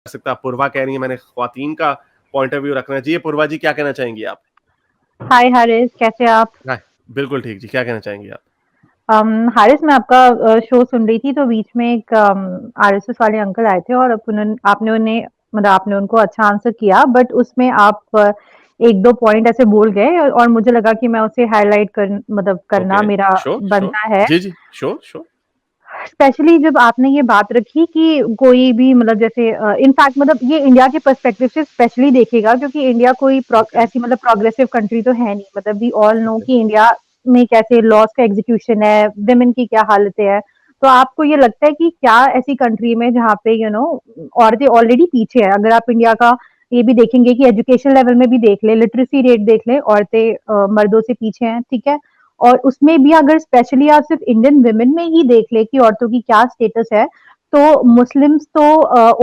सकता। पूर्वा कह रही है मैंने ख्वातीन का पॉइंट ऑफ व्यू रखना है। जी पूर्वा जी क्या कहना चाहेंगी आप? हाय हारिस, कैसे आप? हाँ, बिल्कुल ठीक जी, क्या कहना चाहेंगी आप? हारिस, मैं आपका शो सुन रही थी तो बीच में एक आरएसएस वाले अंकल आए थे और आपने उन्हें मतलब आपने उनको अच्छा आंसर किया, बट उसमें आप एक दो पॉइंट ऐसे बोल गए और मुझे लगा कि मैं उसे हाईलाइट करना ओके, मेरा श्योर, बनता है। जी, श्योर। स्पेशली जब आपने ये बात रखी कि कोई भी मतलब जैसे इनफैक्ट मतलब ये इंडिया के पर्सपेक्टिव से स्पेशली देखेगा, क्योंकि इंडिया कोई ओके, ऐसी मतलब प्रोग्रेसिव कंट्री तो है नहीं। मतलब वी ऑल नो ओके। कि इंडिया में कैसे लॉस का एग्जीक्यूशन है, विमेन की क्या हालतें है। तो आपको ये लगता है कि क्या ऐसी कंट्री में जहाँ पे औरतें ऑलरेडी पीछे है? अगर आप इंडिया का ये भी देखेंगे कि एजुकेशन लेवल में भी देख ले, लिटरेसी रेट देख ले, औरतें मर्दों से पीछे हैं, ठीक है। और उसमें भी अगर स्पेशली आप सिर्फ इंडियन वुमेन में ही देख ले कि औरतों की क्या स्टेटस है, तो मुस्लिम्स तो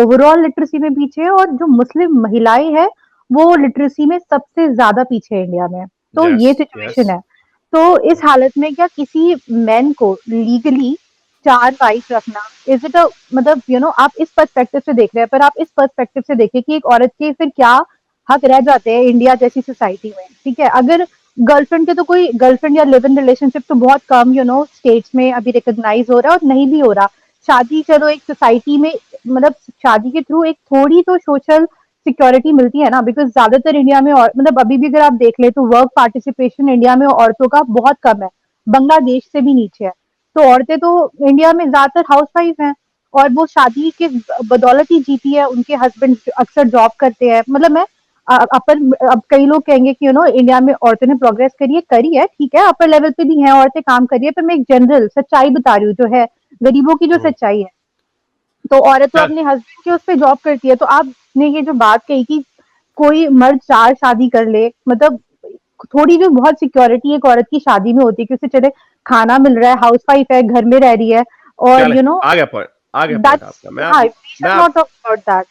ओवरऑल लिटरेसी में पीछे है, और जो मुस्लिम महिलाएं हैं वो लिटरेसी में सबसे ज्यादा पीछे है इंडिया में। तो यस, ये यस। सिचुएशन है। तो इस हालत में क्या किसी मैन को लीगली चार वाइफ रखना, इज इट अ मतलब आप इस पर्सपेक्टिव से देख रहे हैं, पर आप इस पर्सपेक्टिव से देखिए कि एक औरत के फिर क्या हक रह जाते हैं इंडिया जैसी सोसाइटी में, ठीक है। अगर गर्लफ्रेंड के तो कोई गर्लफ्रेंड या लिव इन रिलेशनशिप तो बहुत कम स्टेट्स में अभी रिकॉग्नाइज हो रहा है, और नहीं भी हो रहा। शादी चलो एक सोसाइटी में मतलब शादी के थ्रू एक थोड़ी तो सोशल सिक्योरिटी मिलती है ना, बिकॉज ज्यादातर इंडिया में और मतलब अभी भी अगर आप देख ले तो वर्क पार्टिसिपेशन इंडिया में औरतों का बहुत कम है, बांग्लादेश से भी नीचे है। तो औरतें तो इंडिया में ज्यादातर हाउस वाइफ हैं, और वो शादी के बदौलत ही जीती है। उनके हस्बैंड अक्सर जॉब करते हैं। मतलब मैं अपन अब कई लोग कहेंगे कि इंडिया में औरतों ने प्रोग्रेस करी है, ठीक है, अपर लेवल पे भी हैं औरतें काम कर रही है, पर मैं एक जनरल सच्चाई बता रही हूँ जो है, गरीबों की जो हम्म, सच्चाई है। तो औरत तो चल। अपने हस्बैंड के उस पे जॉब करती है। तो आपने ये जो बात कही कि कोई मर्द चार शादी कर ले, मतलब थोड़ी जो बहुत सिक्योरिटी एक औरत की शादी में होती है कि उसे चले खाना मिल रहा है, हाउस वाइफ है, घर में रह रही है, और चले, आ गया पॉइंट दैट्स आपका। हाँ, वी शुड मैं नॉट आप टॉक अबाउट दैट।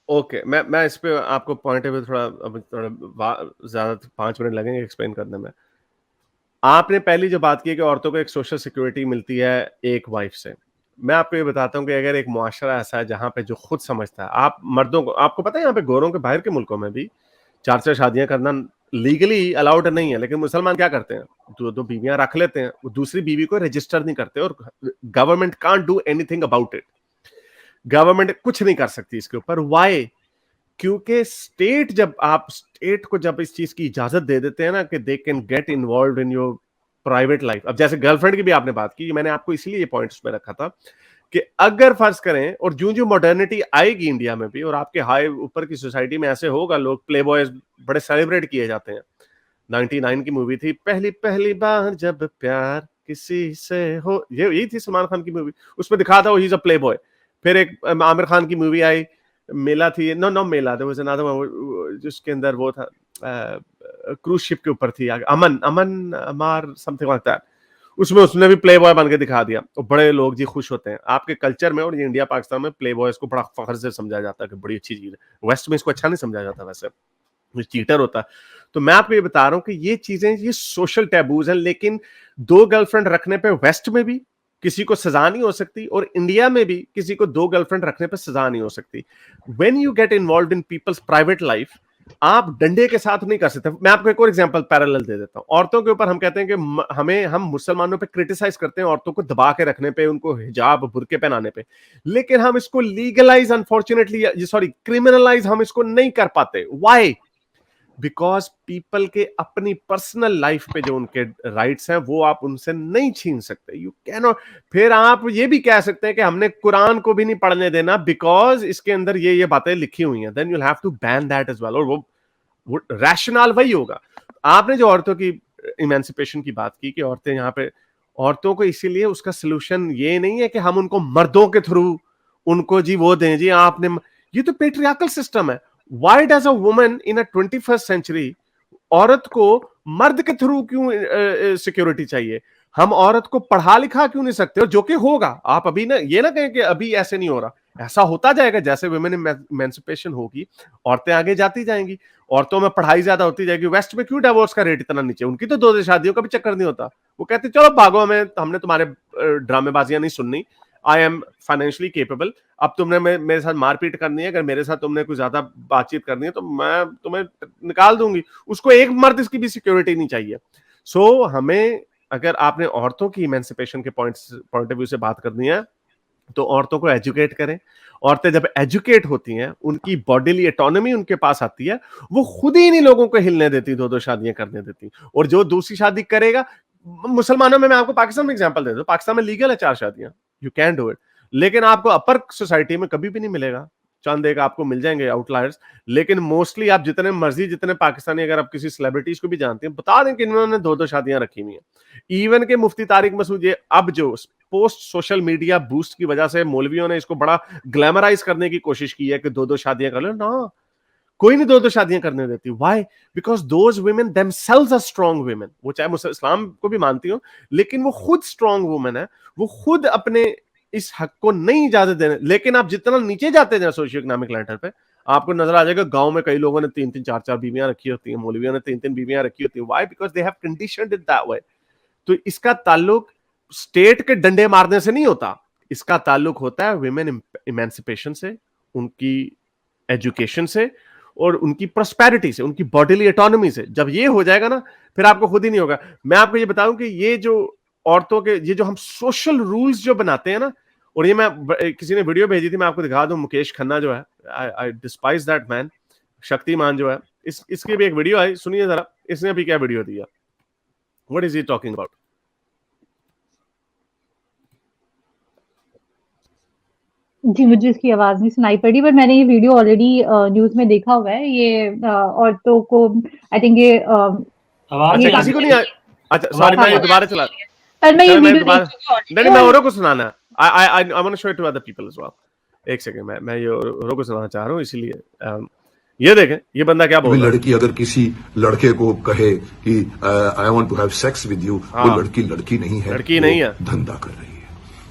ओके, मैं इस पे आपको पॉइंट ऑफ व्यू थोड़ा अब थोड़ा ज्यादा 5 मिनट लगेंगे एक्सप्लेन करने में। आपने पहली जो बात की कि औरतों को एक सोशल सिक्योरिटी मिलती है एक वाइफ से, मैं आपको ये बताता हूँ कि अगर एक मुआशरा ऐसा है जहां पे जो खुद समझता है, आप मर्दों को, आपको पता है यहाँ पे गोरों के बाहर के मुल्कों में भी चार चार शादियां करना लीगली अलाउड नहीं है, लेकिन मुसलमान क्या करते हैं, दो दो बीवियां रख लेते हैं, वो दूसरी बीवी को रजिस्टर नहीं करते, और government can't do anything about it. Government कुछ नहीं कर सकती इसके ऊपर। वाई? क्योंकि स्टेट को जब इस चीज की इजाजत दे देते हैं ना कि they can get involve in your private life. अब जैसे गर्लफ्रेंड की भी आपने बात की, मैंने आपको इसलिए ये पॉइंट उसमें रखा था कि अगर फर्ज करें, और जो जो मॉडर्निटी आएगी इंडिया में भी, और आपके हाई ऊपर की सोसाइटी में ऐसे होगा, लोग प्ले बॉयज बड़े सेलिब्रेट किए जाते हैं। 99 की मूवी थी पहली पहली बार जब प्यार किसी से हो, ये यही थी सलमान खान की मूवी, उसमें दिखा था he is a playboy. फिर एक आमिर खान की मूवी आई, मेला थी, no no Mela, there was another जिसके अंदर वो था, क्रूज शिप के ऊपर थी, Aman Aman Amar something like that. उसमें उसने भी प्ले बॉय बन के दिखा दिया, तो बड़े लोग जी खुश होते हैं। आपके कल्चर में और ये इंडिया पाकिस्तान में प्ले बॉयज को बड़ा फख्र से समझा जाता है कि बड़ी अच्छी चीज है। वेस्ट में इसको अच्छा नहीं समझा जाता वैसे, चीटर होता है। तो मैं आपको ये बता रहा हूं कि ये चीजें, ये सोशल टैबूज हैं, लेकिन दो गर्लफ्रेंड रखने पे वेस्ट में भी किसी को सजा नहीं हो सकती, और इंडिया में भी किसी को दो गर्लफ्रेंड रखने पे सजा नहीं हो सकती। When you get involve in people's private life, आप डंडे के साथ नहीं कर सकते। मैं आपको एक और एग्जांपल पैरेलल दे देता हूं। औरतों के ऊपर हम कहते हैं कि हम मुसलमानों पे क्रिटिसाइज करते हैं औरतों को दबा के रखने पे, उनको हिजाब बुरके पहनाने पे, लेकिन हम इसको लीगलाइज अनफॉर्चुनेटली, सॉरी क्रिमिनलाइज हम इसको नहीं कर पाते। व्हाई? बिकॉज पीपल के अपनी पर्सनल लाइफ पे जो उनके राइट्स हैं वो आप उनसे नहीं छीन सकते। You can not. फिर आप ये भी कह सकते हैं कि हमने कुरान को भी नहीं पढ़ने देना बिकॉज इसके अंदर ये बातें लिखी हुई हैं, then you have to ban that as well. और वो रैशनल वही होगा। आपने जो औरतों की इमेंसिपेशन की बात की कि औरतें यहाँ पे, औरतों को इसीलिए उसका सोल्यूशन ये नहीं है कि हम उनको मर्दों के थ्रू उनको जी वो दें, जी आपने, ये तो पेट्रियार्कल सिस्टम है। Why does a woman in a 21st century, औरत को मर्द के थ्रू क्यों सिक्योरिटी चाहिए? हम औरत को पढ़ा लिखा क्यों नहीं सकते? और जो कि होगा, आप अभी ना ये ना कहें कि अभी ऐसे नहीं हो रहा, ऐसा होता जाएगा। जैसे वुमेन इमेंसिपेशन होगी, औरतें आगे जाती जाएंगी, औरतों में पढ़ाई ज्यादा होती जाएगी। वेस्ट में क्यों डिवोर्स का रेट इतना नीचे? उनकी तो दो शादियों का भी चक्कर नहीं होता। वो कहते चलो भागो, हमें, हमने तुम्हारे ड्रामेबाजियां नहीं सुननी, आई एम फाइनेंशियली केपेबल, अब तुमने मेरे साथ मारपीट करनी है, अगर मेरे साथ तुमने कुछ ज्यादा बातचीत करनी है तो मैं तुम्हें निकाल दूंगी। उसको एक मर्द की भी सिक्योरिटी नहीं चाहिए। सो हमें, अगर आपने औरतों की इमेंसिपेशन के पॉइंट ऑफ व्यू से बात करनी है तो औरतों को एजुकेट करें। औरतें जब एजुकेट होती हैं, उनकी बॉडीली ऑटोनॉमी उनके पास आती है, वो खुद ही नहीं लोगों को हिलने देती, दो दो शादियां करने देती। और जो दूसरी शादी करेगा, मुसलमानों में, मैं आपको पाकिस्तान में एग्जांपल दे दूं, पाकिस्तान में लीगल है 4 शादियां, यू कैन डू इट, लेकिन आपको अपर सोसाइटी में कभी भी नहीं मिलेगा। चंद एक आपको मिल जाएंगे आउटलायर्स, लेकिन मोस्टली आप जितने मर्जी, जितने पाकिस्तानी, अगर आप किसी सेलिब्रिटीज को भी जानते हैं, बता दें कि इन्होंने दो दो शादियां रखी हुई हैं। इवन के मुफ्ती तारिक मसूद, ये अब जो पोस्ट सोशल मीडिया बूस्ट की वजह से मौलवियों ने इसको बड़ा ग्लैमराइज करने की कोशिश की है कि दो दो शादियां कर लो ना, कोई नहीं दो दो शादियां करने देती। Why? Because those women themselves are strong women. वो चाहे इस्लाम को भी मानती हो, लेकिन वो खुद स्ट्रांग वुमेन है, वो खुद अपने इस हक को नहीं इजाजत देने। लेकिन आप जितना नीचे जाते हैं सोशियो इकोनॉमिक लैडर पे, आपको नजर आ जाएगा गांव में कई लोगों ने 3-3 4-4 बीवियां रखी होती हैं, मौलवियों ने 3-3 बीवियां रखी होती हैं। Why? Because they have conditioned it that way. तो इसका ताल्लुक स्टेट के डंडे मारने से नहीं होता, इसका ताल्लुक होता है वुमेन इमेंसिपेशन से, उनकी एजुकेशन से, और उनकी प्रोस्पेरिटी से, उनकी बॉडीली ऑटोनॉमी से। जब ये हो जाएगा ना, फिर आपको खुद ही नहीं होगा। मैं आपको ये बताऊं कि ये जो औरतों के, ये जो हम सोशल रूल्स जो बनाते हैं ना, और ये मैं किसी ने वीडियो भेजी थी, मैं आपको दिखा दूं, मुकेश खन्ना जो है, आई डिस्पाइज दैट मैन, शक्तिमान जो है, इसकी भी एक वीडियो आई, सुनिए जरा, इसने भी क्या वीडियो दिया। What is he talking about? जी, मुझे इसकी आवाज़ नहीं सुनाई पड़ी, बट मैंने ये वीडियो ऑलरेडी न्यूज़ में देखा हुआ है। ये औरतों को आई थिंक आवाज ये अच्छा, चली किसी को गई नहीं थी। अच्छा, सॉरी, आवाज मैं ये चली दोबारा गई चला, थी। पर मैं ये चलो मैं वीडियो देख दोबारा, चुकी हूँ नहीं ऑलरेडी नहीं, मैं और औरों को सुनाना है, I want to show it to other people as well. एक सेकंड, मैं ये औरों को सुनाना चाह रहा हूँ, इसीलिए ये देखें, ये बंदा क्या भी बोल रहा है। लड़की अगर किसी लड़के को कहे कि I want to have sex with you, वो हाँ, लड़की नहीं है, लड़की वो नहीं है, धंधा कर रही है।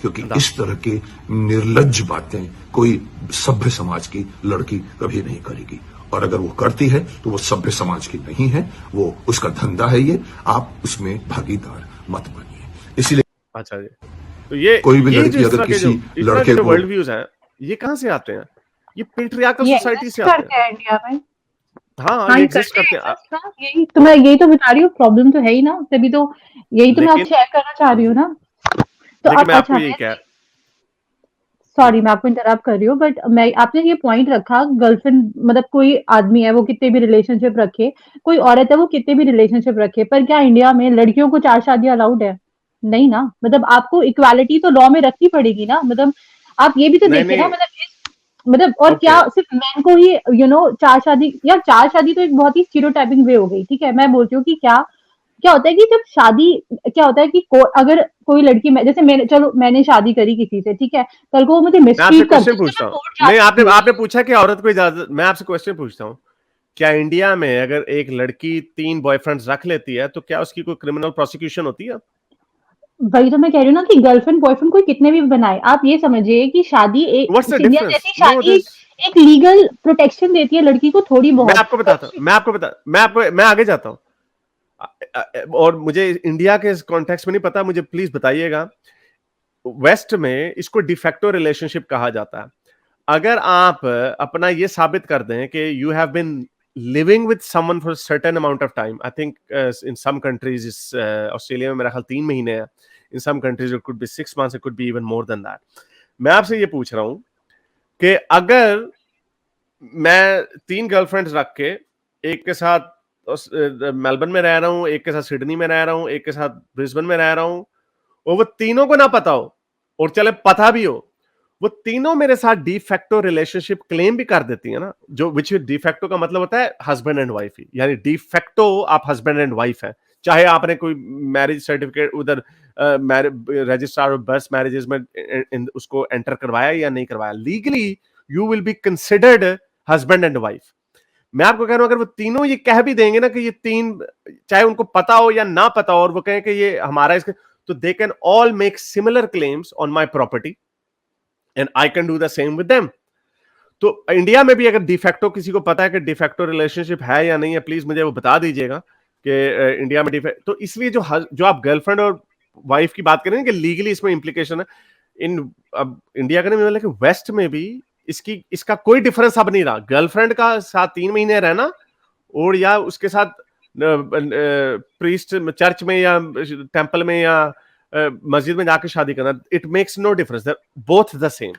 क्योंकि धंधा। इस तरह के निर्लज्ज बातें कोई सभ्य समाज की लड़की कभी नहीं करेगी, और अगर वो करती है तो वो सभ्य समाज की नहीं है, वो उसका धंधा है। ये आप उसमें भागीदार मत बनिए। इसीलिए अच्छा जी, तो ये कोई भी जो लड़की इस अगर तरह के किसी इस तरह के लड़के जो को वर्ल्ड व्यूज हैं, ये कहाँ से आते हैं? ये पेट्रियार्कल ये सोसाइटी से एग्जिस्ट आते हैं। करते हैं इंडिया में। हाँ, हाँ, ये ये एग्जिस्ट करते हैं करते हैं, एग्जिस्ट ना, यही तो बता रही हूँ, प्रॉब्लम तो है ही ना, तभी तो यही तो मैं लेकिन आपसे शेयर करना चाह रही हूँ ना। तो लेकिन अब मैं आपको अच्छा, यही मैं कह, सॉरी मैं आपको इंटरप्ट कर रही हूँ, बट मैं आपने ये पॉइंट रखा, गर्लफ्रेंड मतलब कोई आदमी है वो कितने भी रिलेशनशिप रखे, कोई औरत है वो कितने भी रिलेशनशिप रखे, पर क्या इंडिया में लड़कियों को 4 शादियां अलाउड है? नहीं ना, मतलब आपको इक्वालिटी तो लॉ में रखनी पड़ेगी ना, मतलब आप ये भी तो नहीं देखिए ना, नहीं, मतलब और ओके, क्या सिर्फ मैन को ही 4 शादी, या 4 शादी तो एक बहुत ही स्टीरियोटाइपिंग वे हो गई, ठीक है? मैं बोलती हूँ कि क्या क्या होता है कि जब शादी, क्या होता है कि अगर कोई लड़की, जैसे मैंने, चलो मैंने शादी करी किसी से, ठीक है, कल को वो मुझे मैं आपसे मिसट्रीट करता क्वेश्चन है तो पूछता मैं हूँ। कोर्ट जा नहीं, सकती आपने हूँ। आपने पूछा कि औरत को इजाजत, मैं आपसे क्वेश्चन पूछता हूँ, क्या इंडिया में अगर एक लड़की 3 बॉयफ्रेंड्स रख लेती है तो क्या उसकी कोई क्रिमिनल प्रोसिक्यूशन होती है? वही तो मैं कह रही हूँ ना कि गर्लफ्रेंड बॉयफ्रेंड कोई कितने भी बनाए, आप ये समझिए कि शादी व्हाट्स द इंडिया डिफरेंस? जैसी नो, शादी दिस, एक लीगल प्रोटेक्शन देती है लड़की को थोड़ी मैं बहुत। आपको बताता हूँ, मैं आगे जाता हूँ। और मुझे इंडिया के कॉन्टेक्स्ट में नहीं पता, मुझे प्लीज बताइएगा। वेस्ट में इसको डिफेक्टो रिलेशनशिप कहा जाता है। अगर आप अपना ये साबित कर दें कि you have been living with someone for certain amount of time, I think in some countries, इस ऑस्ट्रेलिया में मेरा ख्याल 3 महीने है, in some countries it could be 6 months, it could be even more than that. मैं आपसे ये पूछ रहा हूं कि अगर मैं 3 गर्लफ्रेंड्स रख के, एक के साथ मेलबर्न में रह रहा हूं, एक के साथ सिडनी में रह रहा हूं, एक के साथ ब्रिस्बेन में रह रहा हूं, और वो तीनों को ना पता हो, और चले पता भी हो, वो तीनों मेरे साथ डिफैक्टो रिलेशनशिप क्लेम भी कर देती है ना, जो विच डिफैक्टो का मतलब होता है हस्बैंड एंड वाइफ ही, यानी डिफैक्टो आप हस्बैंड एंड वाइफ है, चाहे आपने कोई मैरिज सर्टिफिकेट उधर रजिस्ट्रार ऑफ बर्थ मैरिजेस में उसको एंटर करवाया या नहीं करवाया, legally you will be considered husband and wife. मैं आपको कह रहा हूं, अगर वो तीनों ये कह भी देंगे ना कि ये 3, चाहे उनको पता हो या ना पता हो, और वो कहें कि ये हमारा इसके, तो they can all make similar claims on my property and I can do the same with them. तो इंडिया में भी अगर डिफेक्टो, किसी को पता है कि डिफेक्टो रिलेशनशिप है या नहीं है, प्लीज मुझे वो बता दीजिएगा कि इंडिया में डिफेक्ट, तो इसलिए जो आप गर्लफ्रेंड और वाइफ की बात करें कि लीगली इसमें इंप्लीकेशन है, इन अब इंडिया का नहीं मतलब कि वेस्ट में भी इसका कोई डिफरेंस अब नहीं रहा। गर्लफ्रेंड का साथ 3 महीने रहना और या उसके साथ प्रीस्ट चर्च में या टेंपल में या मस्जिद में जाकर शादी करना, it makes no difference, both the same.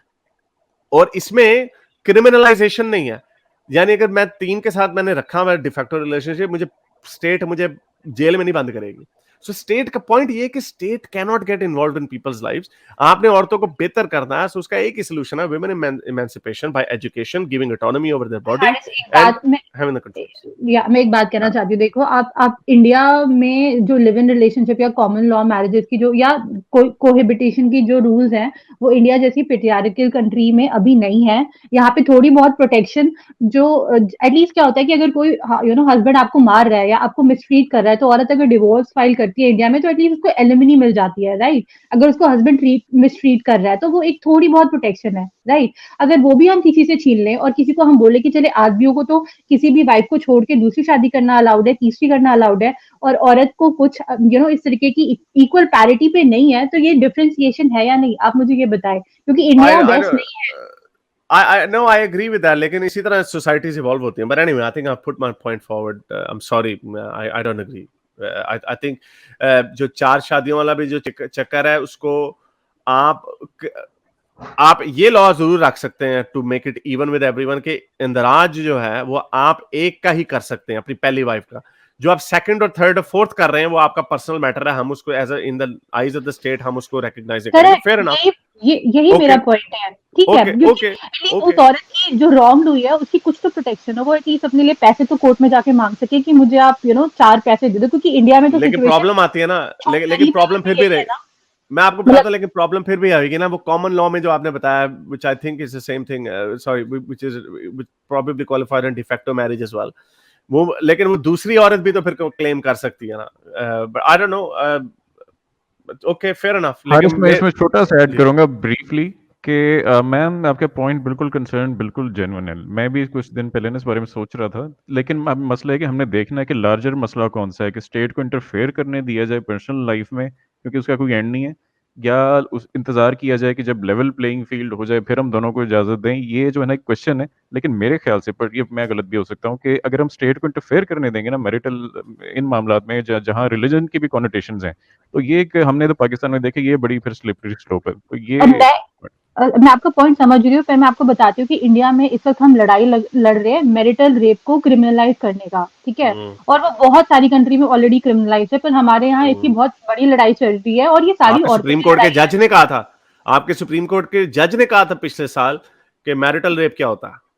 और इसमें क्रिमिनलाइजेशन नहीं है, यानी अगर मैं 3 के साथ मैंने रखा हुआ डिफेक्टो रिलेशनशिप, मुझे स्टेट मुझे जेल में नहीं बंद करेगी। सो स्टेट का पॉइंट ये है कि state can not get involve in people's lives. आपने औरतों को बेहतर करना है, सो उसका एक ही सोल्यूशन है, women emancipation bye education, giving autonomy over their body and having the control. या मैं एक बात कहना चाहती हूँ, देखो आप इंडिया में जो लिव इन रिलेशनशिप या कॉमन लॉ मैरिजेस की जो या कोहेबिटेशन की जो रूल्स हैं, वो इंडिया जैसी पेट्रियार्कल कंट्री में अभी नहीं है। यहाँ पे थोड़ी बहुत प्रोटेक्शन जो एटलीस्ट क्या होता है कि अगर कोई हस्बैंड आपको मार रहा है या आपको मिसट्रीट कर रहा है, तो औरत अगर डिवोर्स फाइल करती है इंडिया में, तो एटलीस्ट उसको एलिमनी मिल जाती है, राइट। अगर उसको हस्बैंड मिसट्रीट कर रहा है तो वो एक थोड़ी बहुत प्रोटेक्शन है, राइट। अगर वो भी हम किसी से छीन लें और किसी को हम बोले कि चले आदमियों को तो किसी भी वाइफ को छोड़ के दूसरी शादी करना अलाउड है, तीसरी करना अलाउड है, और औरत को कुछ इस तरीके की इक्वल पैरिटी पे नहीं है, तो ये डिफरेंशिएशन है या नहीं, आप मुझे ये बताएं, क्योंकि इंडिया वेस्ट नहीं है। I agree with that, लेकिन इसी तरह सोसाइटीज इवॉल्व होती हैं। But anyway, I think I've put my point forward. I'm sorry, I don't agree. I think जो 4 शादियों वाला भी जो चक्कर है, उसको आप ये लॉ जरूर रख सकते हैं to make it even with everyone, के इंदराज जो है वो आप एक का ही कर सकते हैं अपनी पहली वाइफ का। जो आप सेकंड और थर्ड और फोर्थ कर रहे हैं वो आपका पर्सनल मैटर है, हम उसको as in the eyes of the state हम उसको रिकॉग्नाइज करेंगे। फेयर इनफ, यही मेरा पॉइंट है, ठीक है। उस औरत की जो रॉन्ग हुई है उसकी कुछ तो प्रोटेक्शन हो, वो एटलीस्ट अपने लिए पैसे तो कोर्ट में जाके मांग सके कि मुझे आप 4 पैसे दे दो, क्योंकि इंडिया में तो लेकिन प्रॉब्लम आती है ना, लेकिन प्रॉब्लम फिर भी रहेगी। मैं आपको बताता हूं, लेकिन प्रॉब्लम फिर भी आएगी ना, वो कॉमन लॉ में जो आपने बताया, which I think is the same thing, sorry, which is probably qualified in de facto marriage as well. वो लेकिन वो दूसरी औरत भी तो फिर क्लेम कर सकती है ना, but I don't know. Okay, fair enough. लेकिन मैं इसमें छोटा सा ऐड करूंगा ब्रीफली कि मैम आपका पॉइंट बिल्कुल कंसर्न बिल्कुल जेन्युइन है। मैं भी कुछ दिन पहले इस बारे में सोच रहा था, लेकिन मसला है कि हमने देखना है कि लार्जर मसला कौन सा है, कि स्टेट को इंटरफेयर करने दिया जाए पर्सनल लाइफ में, क्योंकि उसका कोई एंड नहीं है, या उस इंतजार किया जाए कि जब लेवल प्लेइंग फील्ड हो जाए फिर हम दोनों को इजाजत दें। ये जो है ना एक क्वेश्चन है, लेकिन मेरे ख्याल से, पर ये मैं गलत भी हो सकता हूँ, कि अगर हम स्टेट को इंटरफेयर करने देंगे ना मैरिटल इन मामलात में जहाँ रिलीजन की भी कॉनोटेशंस हैं, तो ये हमने तो पाकिस्तान में देखे, ये बड़ी फिर स्लिपरी स्लोप है। तो ये मैं आपका पॉइंट समझ रही हूँ, फिर मैं आपको बताती हूँ कि इंडिया में इस वक्त हम लड़ाई लड़ रहे हैं मैरिटल रेप को क्रिमिनलाइज करने का, ठीक है, और वो बहुत सारी कंट्री में ऑलरेडी क्रिमिनलाइज है, पर हमारे यहाँ इसकी बहुत बड़ी लड़ाई चल रही है, और ये सारी सुप्रीम कोर्ट के जज ने कहा था, आपके सुप्रीम कोर्ट के जज ने कहा था पिछले साल कि मैरिटल रेप क्या होता है।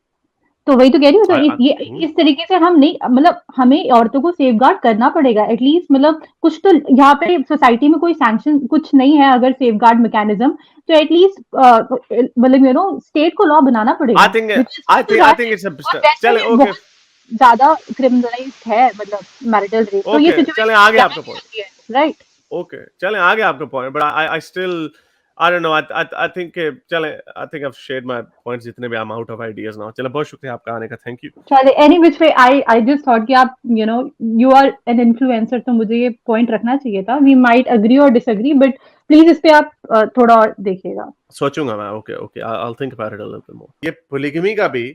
तो वही तो कह रही हूँ, तो ये इस तरीके से हम नहीं, मतलब हमें औरतों को सेफगार्ड करना पड़ेगा एटलीस्ट, मतलब कुछ तो यहाँ पे सोसाइटी में कोई सैंक्शन कुछ नहीं है अगर सेफगार्ड मैकेनिज्म, तो एटलीस्ट मतलब स्टेट को लॉ बनाना पड़ेगा। आई थिंक इट्स चले ओके, ज्यादा क्रिमिनलाइज्ड है मतलब मैरिटल रेप, तो ये सिचुएशन चले आगे आपका पॉइंट, राइट, ओके, चले आगे आपका point, but I still I don't know. I think चले, I think I've shared my points जितने भी, I'm out of ideas now. चलो, बहुत शुक्रिया आपका आने का, thank you. चले, any which way, I just thought कि आप you are an influencer, तो मुझे ये point रखना चाहिए था. We might agree or disagree, but please इस पे आप थोड़ा और देखिएगा. सोचूंगा मैं, okay, I'll think about it a little bit more. ये polygamy का भी,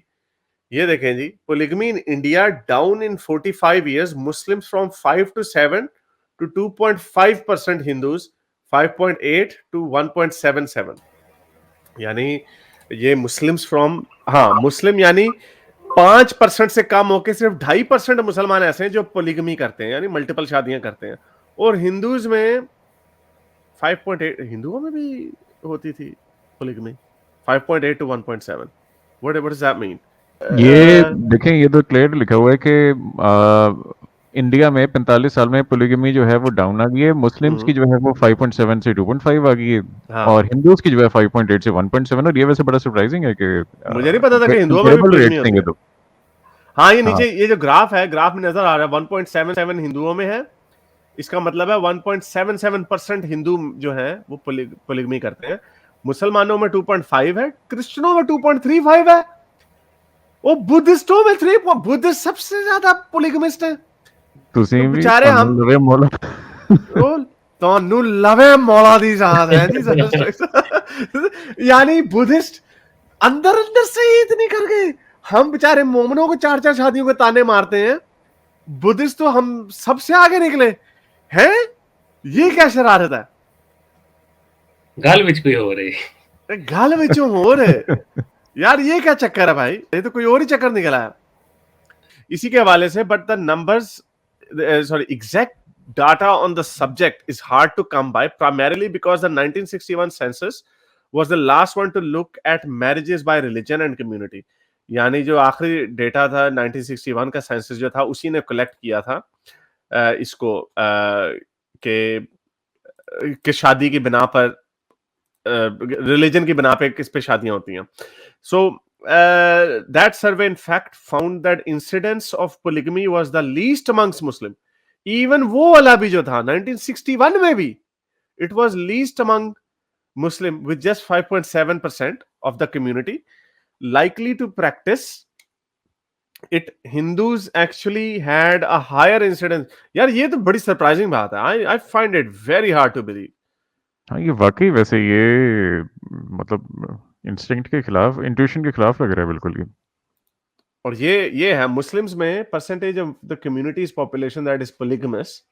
ये देखें जी, polygamy in India down in 45 years, Muslims from 5 to 7 to 2.5% Hindus, 5.8 to 1.77, यानी ये मुस्लिम्स फ्रॉम, मुस्लिम यानी 5% से कम होके सिर्फ 2.5% मुसलमान ऐसे हैं जो पोलीगमी करते हैं, यानी मल्टीपल शादियां करते हैं, और हिंदूज में 5.8, हिंदुओं में भी होती थी पोलीगमी, 5.8 to 1.7. What does that mean? ये देखें, ये तो क्लियर लिखा हुआ है कि इंडिया में 45 साल में पोलीगमी जो है वो डाउन आ गई है, मुस्लिम्स की जो है वो 5.7 से 2.5 आ गई है, और हिंदूज की जो है 5.8 से 1.7, और ये वैसे बड़ा सरप्राइजिंग है कि मुझे नहीं पता था कि हिंदुओं में भी पोलीगमी होती है। तो ये नीचे ये जो ग्राफ है, ग्राफ में नजर आ रहा है 1.77 हिंदुओं में है, इसका मतलब है 1.77% हिंदू जो है वो पोलीगमी करते हैं, मुसलमानों में 2.5 है, क्रिश्चियनों में 2.35 है, और बुद्धिस्टों में 3, बुद्धिस्ट सबसे ज्यादा पोलीगमिस्ट है। ਤੁਸੀਂ ਵੀ ਵਿਚਾਰੇ ਹਮ ਲਵੇ ਮੌਲਾ ਤੁਹਾਨੂੰ ਲਵੇ ਮੌਲਾ ਦੀ ਯਾਦ ਹੈ ਜੀ। यानी बुद्धिस्ट अंदर अंदर से ही इतनी कर गए। हम बेचारे मोमनों को 4-4 शादियों के ताने मारते हैं, बुद्धिस्ट तो हम सबसे आगे निकले हैं। ये क्या शरारत है? गल विच कोई हो रही, गाल विचों हो रहे यार, ये क्या चक्कर है भाई? ये तो कोई और ही चक्कर निकला है इसी के हवाले से। But the numbers, sorry, exact data on the subject is hard to come by, primarily because the 1961 census was the last one to look at marriages by religion and community. यानी जो आखिरी डेटा था 1961 का census जो था, उसी ने collect किया था इसको के शादी की बिना पर, रिलीजन की बिना पे किस पे शादियां होती हैं। सो that survey in fact found that incidence of polygamy was the least amongst Muslim. Even वो वाला भी जो था 1961 में भी, it was least among Muslim with just 5.7% of the community likely to practice it. Hindus actually had a higher incidence. यार ये तो बड़ी सरप्राइजिंग बात है। I find it very hard to believe. हाँ, ये वाकई वैसे ये मतलब इंस्टिंक्ट के खिलाफ, इंट्यूशन के खिलाफ लग रहा है बिल्कुल ही। और ये है मुस्लिम्स में percentage of the communities population that is polygamous.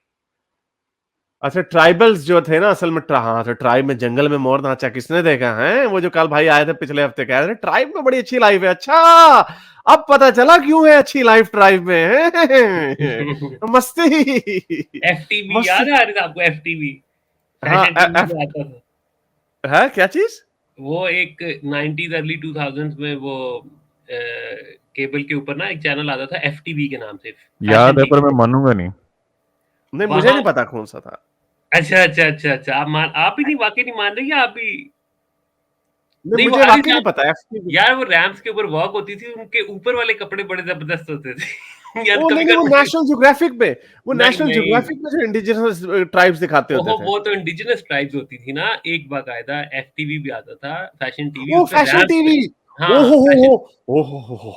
अच्छा, ट्राइबल्स जो थे ना, असल में हाँ, तो ट्राइब में जंगल में मोर नाचा किसने देखा है? वो जो कल भाई आए थे पिछले हफ्ते, कह रहे थे ट्राइब में बड़ी अच्छी लाइफ है। अच्छा, अब पता चला क्यों है अच्छी लाइफ ट्राइब में है। मस्ती। एफटीवी याद है आपको? एफटीवी है क्या चीज? वो एक 90s अर्ली 2000s में वो केबल के ऊपर ना एक चैनल आता था एफटीवी के नाम से। याद है पर मैं मानूंगा नहीं। नहीं, मुझे नहीं पता कौन सा था। अच्छा, आप ही नहीं, वाकई नहीं मान रहे? आप भी नहीं, मुझे वाकई नहीं पता। यार वो रैम्स के ऊपर वॉक होती थी, उनके ऊपर वाले कपड़े बड़े जबरदस्त होते थे। यार वो नेशनल ज्योग्राफिक में, वो नेशनल ज्योग्राफिक में जो इंडिजिनस ट्राइब्स दिखाते होते थे। वो तो इंडिजिनस ट्राइब्स होती थी ना। एक बाकायदा एफटीवी भी आता था, फैशन टीवी। वो फैशन टीवी। ओहो।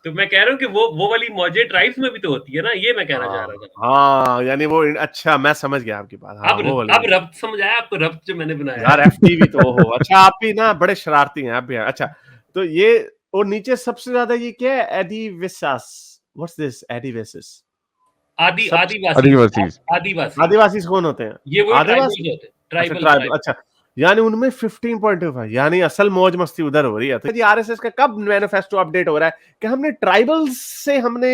तो मैं कह रहा हूँ कि वो वाली मौजें ट्राइब्स में भी तो होती है ना, ये मैं कहना चाह रहा था। हाँ, यानी वो, अच्छा मैं समझ गया आपकी बात। हाँ, अब रब्त समझ आया आपको? रब्त जो मैंने बनाया यार, एफटीवी तो हो। अच्छा, आप भी ना बड़े शरारती हैं आप भी। अच्छा, तो ये और नीचे सबसे ज्यादा ये क्या है? एडिविसास। What's this एडिविसास? आदिवासी कौन होते हैं? ये वो आदिवासी होते हैं, ट्राइबल। अच्छा, यानी उनमें 15.5, यानी असल मौज मस्ती उधर हो रही है। तो ये आरएसएस का कब मैनिफेस्टो अपडेट हो रहा है कि हमने ट्राइबल्स से हमने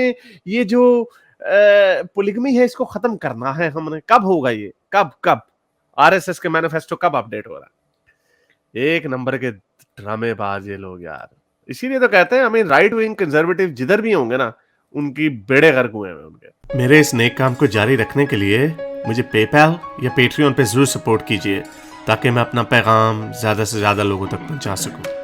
ये जो पोलिगमी है इसको खत्म करना है? हमने कब होगा ये? कब आरएसएस के मैनिफेस्टो कब अपडेट हो रहा है? एक नंबर के ड्रामेबाज ये लोग यार। इसीलिए तो कहते हैं हमें राइट विंग कंजर्वेटिव जिधर भी होंगे ना, उनकी बेड़े गर्क हुए हैं उनके। मेरे इस नेक काम को जारी रखने के लिए मुझे पेपैल या पेट्रियन पे जरूर सपोर्ट कीजिए, ताकि मैं अपना पैगाम ज्यादा से ज्यादा लोगों तक पहुंचा सकूं।